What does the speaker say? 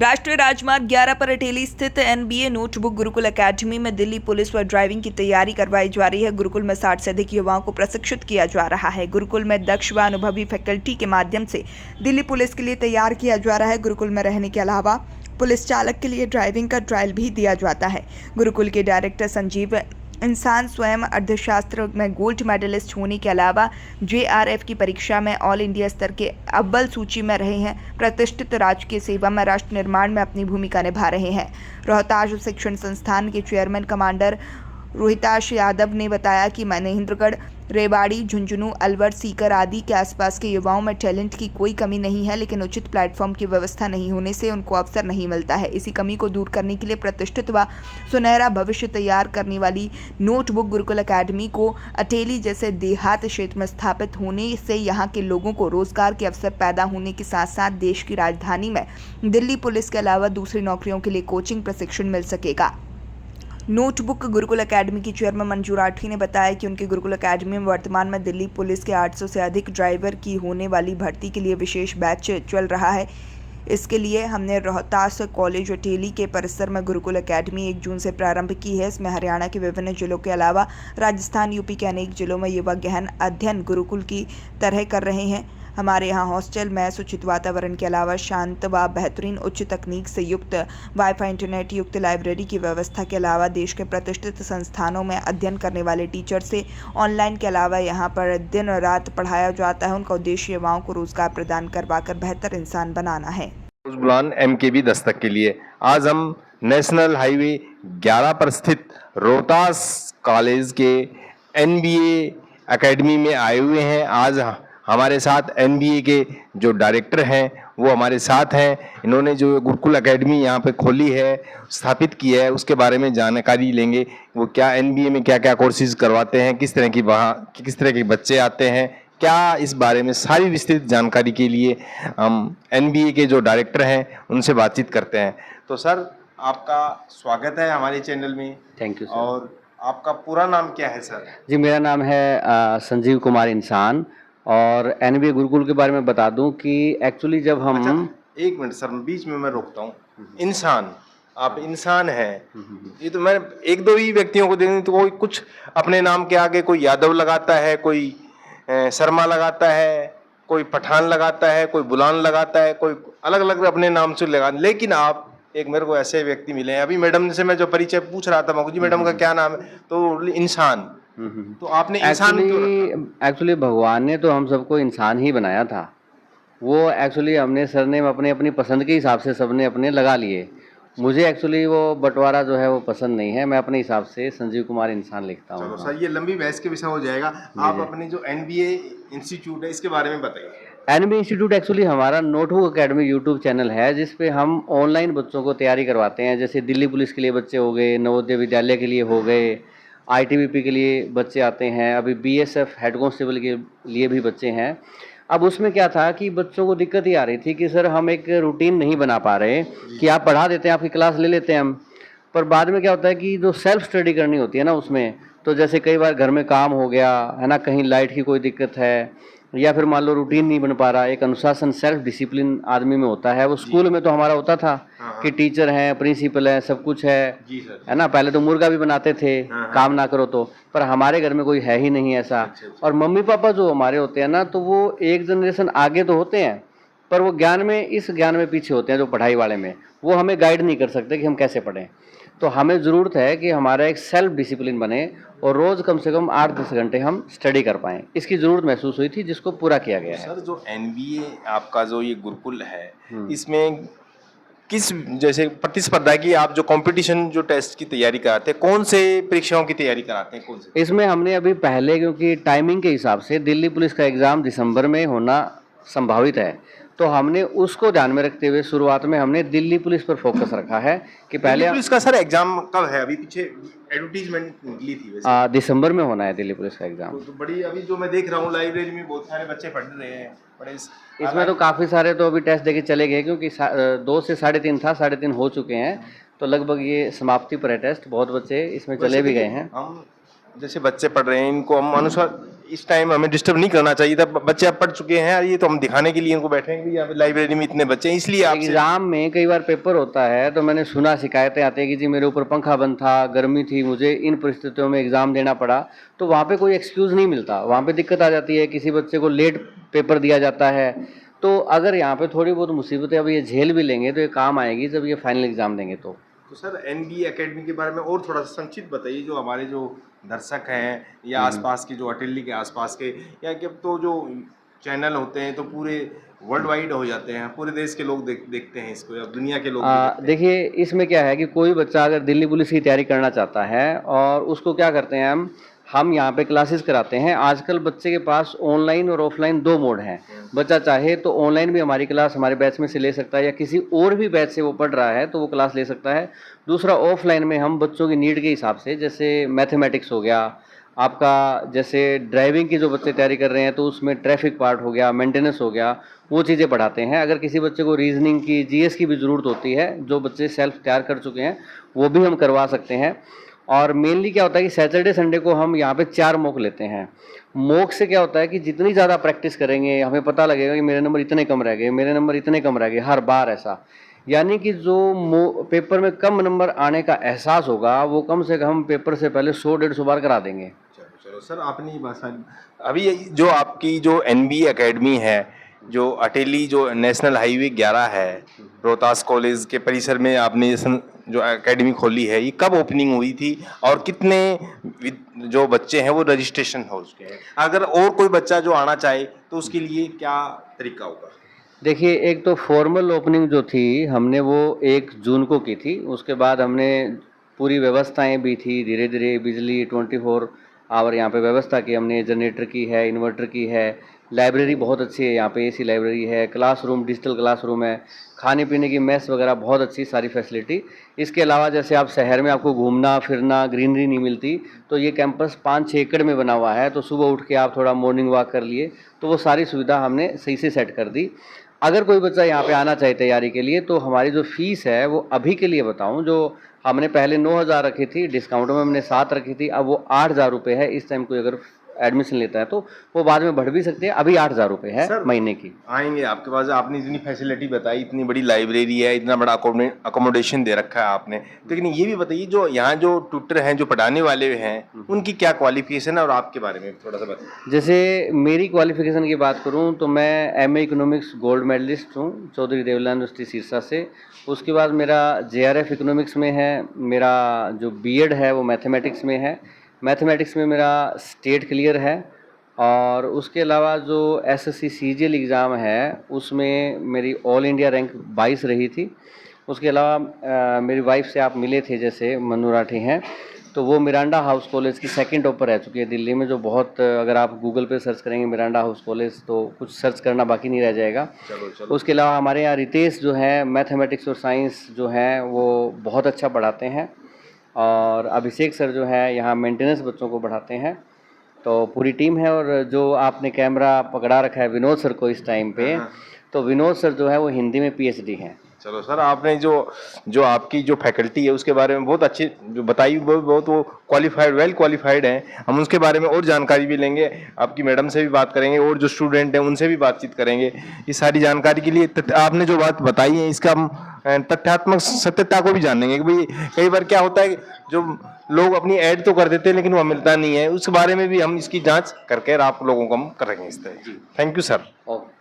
राष्ट्रीय राजमार्ग 11 पर अटेली स्थित एनबीए नोटबुक गुरुकुल एकेडमी में दिल्ली पुलिस पर ड्राइविंग की तैयारी करवाई जा रही है। गुरुकुल में 60 से अधिक युवाओं को प्रशिक्षित किया जा रहा है। गुरुकुल में दक्ष व अनुभवी फैकल्टी के माध्यम से दिल्ली पुलिस के लिए तैयार किया जा रहा है। गुरुकुल में रहने के अलावा पुलिस चालक के लिए ड्राइविंग का ट्रायल भी दिया जाता है। गुरुकुल के डायरेक्टर संजीव इंसान स्वयं अर्थशास्त्र में गोल्ड मेडलिस्ट होने के अलावा जेआरएफ की परीक्षा में ऑल इंडिया स्तर के अव्वल सूची में रहे हैं। प्रतिष्ठित राजकीय सेवा में राष्ट्र निर्माण में अपनी भूमिका निभा रहे हैं। रोहताश शिक्षण संस्थान के चेयरमैन कमांडर रोहिताश यादव ने बताया कि मनेंद्रगढ़, रेवाड़ी, झुंझुनू, अलवर, सीकर आदि के आसपास के युवाओं में टैलेंट की कोई कमी नहीं है, लेकिन उचित प्लेटफॉर्म की व्यवस्था नहीं होने से उनको अवसर नहीं मिलता है। इसी कमी को दूर करने के लिए प्रतिष्ठित व सुनहरा भविष्य तैयार करने वाली नोटबुक गुरुकुल एकेडमी को अटेली जैसे देहात क्षेत्र में स्थापित होने से यहाँ के लोगों को रोजगार के अवसर पैदा होने के साथ साथ देश की राजधानी में दिल्ली पुलिस के अलावा दूसरी नौकरियों के लिए कोचिंग प्रशिक्षण मिल सकेगा। नोटबुक गुरुकुल एकेडमी की चेयरमैन मंजू राठी ने बताया कि उनकी गुरुकुल एकेडमी में वर्तमान में दिल्ली पुलिस के 800 से अधिक ड्राइवर की होने वाली भर्ती के लिए विशेष बैच चल रहा है। इसके लिए हमने रोहतास कॉलेज अटेली के परिसर में गुरुकुल एकेडमी 1 जून से प्रारंभ की है। इसमें हरियाणा के विभिन्न जिलों के अलावा राजस्थान, यूपी के अनेक जिलों में युवा गहन अध्ययन गुरुकुल की तरह कर रहे हैं। हमारे यहाँ हॉस्टल में उचित वातावरण के अलावा शांत व बेहतरीन उच्च तकनीक से युक्त वाईफाई, इंटरनेट युक्त लाइब्रेरी की व्यवस्था के अलावा देश के प्रतिष्ठित संस्थानों में अध्ययन करने वाले टीचर से ऑनलाइन के अलावा यहाँ पर दिन रात पढ़ाया जाता है। उनका उद्देश्य युवाओं को रोजगार प्रदान करवाकर बेहतर इंसान बनाना है। बुलान एमकेबी दस्तक के लिए आज हम नेशनल हाईवे 11 पर स्थित रोहतास कॉलेज के एनबीए एकेडमी में आए हुए हैं। आज हमारे साथ एनबीए के जो डायरेक्टर हैं वो हमारे साथ हैं। इन्होंने जो गुरुकुल एकेडमी यहाँ पे खोली है, स्थापित की है, उसके बारे में जानकारी लेंगे। वो क्या एनबीए में क्या क्या कोर्सेज करवाते हैं, किस तरह के बच्चे आते हैं, क्या इस बारे में सारी विस्तृत जानकारी के लिए हम एनबीए के जो डायरेक्टर हैं उनसे बातचीत करते हैं। तो सर, आपका स्वागत है हमारे चैनल में। Thank you sir. और आपका पूरा नाम क्या है सर? जी, मेरा नाम है संजीव कुमार इंसान। और एनबीए गुरुकुल के बारे में बता दूं कि एक्चुअली जब हम एक मिनट सर, बीच में मैं रोकता हूँ। इंसान, आप इंसान हैं। ये तो मैं एक दो ही व्यक्तियों को देखूं तो कोई कुछ अपने नाम के आगे कोई यादव लगाता है, कोई शर्मा लगाता है, कोई पठान लगाता है, कोई बुलान लगाता है, कोई अलग अलग अपने नाम से लगा। लेकिन आप एक मेरे को ऐसे व्यक्ति मिले हैं। अभी मैडम से मैं जो परिचय पूछ रहा था, जी मैडम का क्या नाम है, तो इंसान। तो आपने इंसान एक्चुअली भगवान ने तो हम सबको इंसान ही बनाया था। वो एक्चुअली हमने सरनेम अपने अपनी पसंद के हिसाब से सबने अपने लगा लिए। मुझे एक्चुअली वो बंटवारा जो है वो पसंद नहीं है। मैं अपने हिसाब से संजीव कुमार इंसान लिखता हूँ। चलो सर, ये लंबी बहस के विषय हो जाएगा। आप अपने जो एनबीए इंस्टीट्यूट है इसके बारे में बताइए। एनबीए इंस्टीट्यूट एक्चुअली हमारा नोटबुक एकेडमी यूट्यूब चैनल है, जिसपे हम ऑनलाइन बच्चों को तैयारी करवाते हैं। जैसे दिल्ली पुलिस के लिए बच्चे हो गए, नवोदय विद्यालय के लिए हो गए, आईटीबीपी के लिए बच्चे आते हैं, अभी बीएसएफ हेड कांस्टेबल के लिए भी बच्चे हैं। अब उसमें क्या था कि बच्चों को दिक्कत ही आ रही थी कि सर हम एक रूटीन नहीं बना पा रहे कि आप पढ़ा देते हैं, आपकी क्लास ले लेते हैं हम, पर बाद में क्या होता है कि जो सेल्फ स्टडी करनी होती है ना उसमें, तो जैसे कई बार घर में काम हो गया है ना, कहीं लाइट की कोई दिक्कत है, या फिर मान लो रूटीन नहीं बन पा रहा, एक अनुशासन सेल्फ डिसिप्लिन आदमी में होता है। वो स्कूल में तो हमारा होता था कि टीचर हैं, प्रिंसिपल है, सब कुछ है ना। पहले तो मुर्गा भी बनाते थे काम ना करो तो, पर हमारे घर में कोई है ही नहीं ऐसा। और मम्मी पापा जो हमारे होते हैं ना, तो वो एक जनरेशन आगे तो होते हैं, पर वो ज्ञान में, इस ज्ञान में पीछे होते हैं जो पढ़ाई वाले में। वो हमें गाइड नहीं कर सकते कि हम कैसे पढ़ें। तो हमें ज़रूरत है कि हमारा एक सेल्फ डिसिप्लिन बने और रोज़ कम से कम 8-10 घंटे हम स्टडी कर पाएँ। इसकी ज़रूरत महसूस हुई थी, जिसको पूरा किया गया है। सर, जो एनबीए आपका जो ये गुरुकुल है, इसमें किस जैसे प्रतिस्पर्धा की आप जो कंपटीशन जो टेस्ट की तैयारी कराते हैं, कौन से परीक्षाओं की तैयारी कराते हैं, कौन से? इसमें हमने अभी पहले, क्योंकि टाइमिंग के हिसाब से दिल्ली पुलिस का एग्ज़ाम दिसंबर में होना संभावित है, तो हमने उसको ध्यान में रखते हुए शुरुआत में हमने दिल्ली पुलिस पर फोकस रखा है कि पहले पुलिस का सर एग्जाम कब है? अभी पीछे एडवर्टीजमेंट निकली थी वैसे। दिसंबर में होना है दिल्ली पुलिस का एग्जाम। तो बड़ी अभी जो मैं देख रहा हूँ लाइब्रेरी में बहुत सारे बच्चे पढ़ रहे हैं। बड़े इसमें तो काफ़ी सारे तो अभी टेस्ट देके चले गए, क्योंकि 2 से 3.5 था, 3.5 हो चुके हैं, तो लगभग ये समाप्ति पर है टेस्ट। बहुत बच्चे इसमें चले भी गए हैं। हम जैसे बच्चे पढ़ रहे हैं, इनको हम अनुसार इस टाइम हमें डिस्टर्ब नहीं करना चाहिए था। बच्चे अब पढ़ चुके हैं, ये तो हम दिखाने के लिए इनको बैठे हैं कि यहाँ पे लाइब्रेरी में इतने बच्चे हैं, इसलिए आपसे एग्जाम में कई बार पेपर होता है तो मैंने सुना शिकायतें आती है कि जी मेरे ऊपर पंखा बंद था, गर्मी थी, मुझे इन परिस्थितियों में एग्जाम देना पड़ा। तो वहाँ पे कोई एक्सक्यूज़ नहीं मिलता, वहाँ पे दिक्कत आ जाती है, किसी बच्चे को लेट पेपर दिया जाता है। तो अगर यहाँ पे थोड़ी बहुत मुसीबतें अब ये झेल भी लेंगे तो ये काम आएगी जब ये फाइनल एग्जाम देंगे तो सर एनबीए एकेडमी के बारे में और थोड़ा सा संक्षिप्त बताइए, जो हमारे जो दर्शक हैं या आसपास के, जो अटेली के आसपास के, या कि अब तो जो चैनल होते हैं तो पूरे वर्ल्ड वाइड हो जाते हैं, पूरे देश के लोग देखते हैं इसको, या दुनिया के लोग भी देखते हैं। देखिए इसमें क्या है कि कोई बच्चा अगर दिल्ली पुलिस की तैयारी करना चाहता है और उसको क्या करते हैं हम यहाँ पे क्लासेस कराते हैं। आजकल बच्चे के पास ऑनलाइन और ऑफलाइन दो मोड हैं। बच्चा चाहे तो ऑनलाइन भी हमारी क्लास हमारे बैच में से ले सकता है, या किसी और भी बैच से वो पढ़ रहा है तो वो क्लास ले सकता है। दूसरा ऑफलाइन में हम बच्चों की नीड के हिसाब से, जैसे मैथमेटिक्स हो गया आपका, जैसे ड्राइविंग की जो बच्चे तैयारी कर रहे हैं तो उसमें ट्रैफिक पार्ट हो गया, मेंटेनेंस हो गया, वो चीज़ें पढ़ाते हैं। अगर किसी बच्चे को रीजनिंग की, जीएस की भी ज़रूरत होती है, जो बच्चे सेल्फ तैयार कर चुके हैं वो भी हम करवा सकते हैं। और मेनली क्या होता है कि सैटरडे संडे को हम यहाँ पे 4 मॉक लेते हैं। मॉक से क्या होता है कि जितनी ज़्यादा प्रैक्टिस करेंगे हमें पता लगेगा कि मेरे नंबर इतने कम रह गए, मेरे नंबर इतने कम रह गए, हर बार ऐसा। यानी कि जो पेपर में कम नंबर आने का एहसास होगा वो कम से कम पेपर से पहले 100-150 बार करा देंगे। चलो सर, आपने ये बात अभी जो आपकी जो एनबीए एकेडमी है, जो अटेली जो नेशनल हाईवे 11 है, रोहतास कॉलेज के परिसर में आपने जो एकेडमी खोली है, ये कब ओपनिंग हुई थी और कितने जो बच्चे हैं वो रजिस्ट्रेशन हो चुके हैं? अगर और कोई बच्चा जो आना चाहे तो उसके लिए क्या तरीका होगा? देखिए एक तो फॉर्मल ओपनिंग जो थी हमने वो 1 जून को की थी। उसके बाद हमने पूरी व्यवस्थाएं भी थी, धीरे धीरे बिजली 24 आवर यहाँ पे व्यवस्था की हमने, जनरेटर की है, इन्वर्टर की है, लाइब्रेरी बहुत अच्छी है यहाँ पे, एसी लाइब्रेरी है, क्लासरूम डिजिटल क्लासरूम है, खाने पीने की मेस वगैरह बहुत अच्छी सारी फैसिलिटी। इसके अलावा जैसे आप शहर में आपको घूमना फिरना ग्रीनरी नहीं मिलती, तो ये कैंपस 5-6 एकड़ में बना हुआ है, तो सुबह उठ के आप थोड़ा मॉर्निंग वॉक कर लिए, तो वो सारी सुविधा हमने सही से सेट कर दी। अगर कोई बच्चा यहाँ पे आना चाहे तैयारी के लिए तो हमारी जो फीस है वो अभी के लिए बताऊँ, जो हमने पहले 9,000 रखी थी, डिस्काउंट में हमने 7 रखी थी, अब वो 8,000 रुपये है। इस टाइम कोई अगर एडमिशन लेता है तो वो बाद में बढ़ भी सकते हैं, अभी 8,000 रुपये है महीने की। आएंगे आपके पास, आपने इतनी फैसिलिटी बताई, इतनी बड़ी लाइब्रेरी है, इतना बड़ा अकोमोडेशन दे रखा है आपने, लेकिन ये भी बताइए जो यहाँ जो ट्यूटर हैं, जो पढ़ाने वाले हैं, उनकी क्या क्वालिफिकेशन है और आपके बारे में थोड़ा सा बताइए। जैसे मेरी क्वालिफिकेशन की बात करूँ तो मैं एमए इकोनॉमिक्स गोल्ड मेडलिस्ट हूँ चौधरी देवलाल यूनिवर्सिटी सिरसा से। उसके बाद मेरा जेआरएफ इकोनॉमिक्स में है, मेरा जो बीएड है वो मैथमेटिक्स में है, मैथमेटिक्स में मेरा स्टेट क्लियर है। और उसके अलावा जो एसएससी सीजीएल एग्ज़ाम है उसमें मेरी ऑल इंडिया रैंक 22 रही थी। उसके अलावा मेरी वाइफ से आप मिले थे, जैसे मनु राठी हैं, तो वो मिरांडा हाउस कॉलेज की 2nd टॉपर रह चुकी है दिल्ली में, जो बहुत, अगर आप गूगल पे सर्च करेंगे मिरांडा हाउस कॉलेज तो कुछ सर्च करना बाकी नहीं रह जाएगा। चलो। उसके अलावा हमारे यहाँ रितेश जो है मैथमेटिक्स और साइंस जो हैं वो बहुत अच्छा पढ़ाते हैं, और अभिषेक सर जो है यहाँ मेंटेनेंस बच्चों को पढ़ाते हैं। तो पूरी टीम है। और जो आपने कैमरा पकड़ा रखा है विनोद सर को इस टाइम पे, तो विनोद सर जो है वो हिंदी में पीएचडी हैं। चलो सर, आपने जो आपकी जो फैकल्टी है उसके बारे में बहुत अच्छी जो बताई, बहुत वो क्वालिफाइड, वेल क्वालिफाइड हैं। हम उसके बारे में और जानकारी भी लेंगे, आपकी मैडम से भी बात करेंगे और जो स्टूडेंट हैं उनसे भी बातचीत करेंगे। इस सारी जानकारी के लिए आपने जो बात बताई है इसका हम तथ्यात्मक सत्यता को भी जानेंगे कि भाई कई बार क्या होता है जो लोग अपनी ऐड तो कर देते हैं लेकिन वह मिलता नहीं है, उस बारे में भी हम इसकी जाँच करके आप लोगों को हम करेंगे इस तरह। Thank you sir. ओके।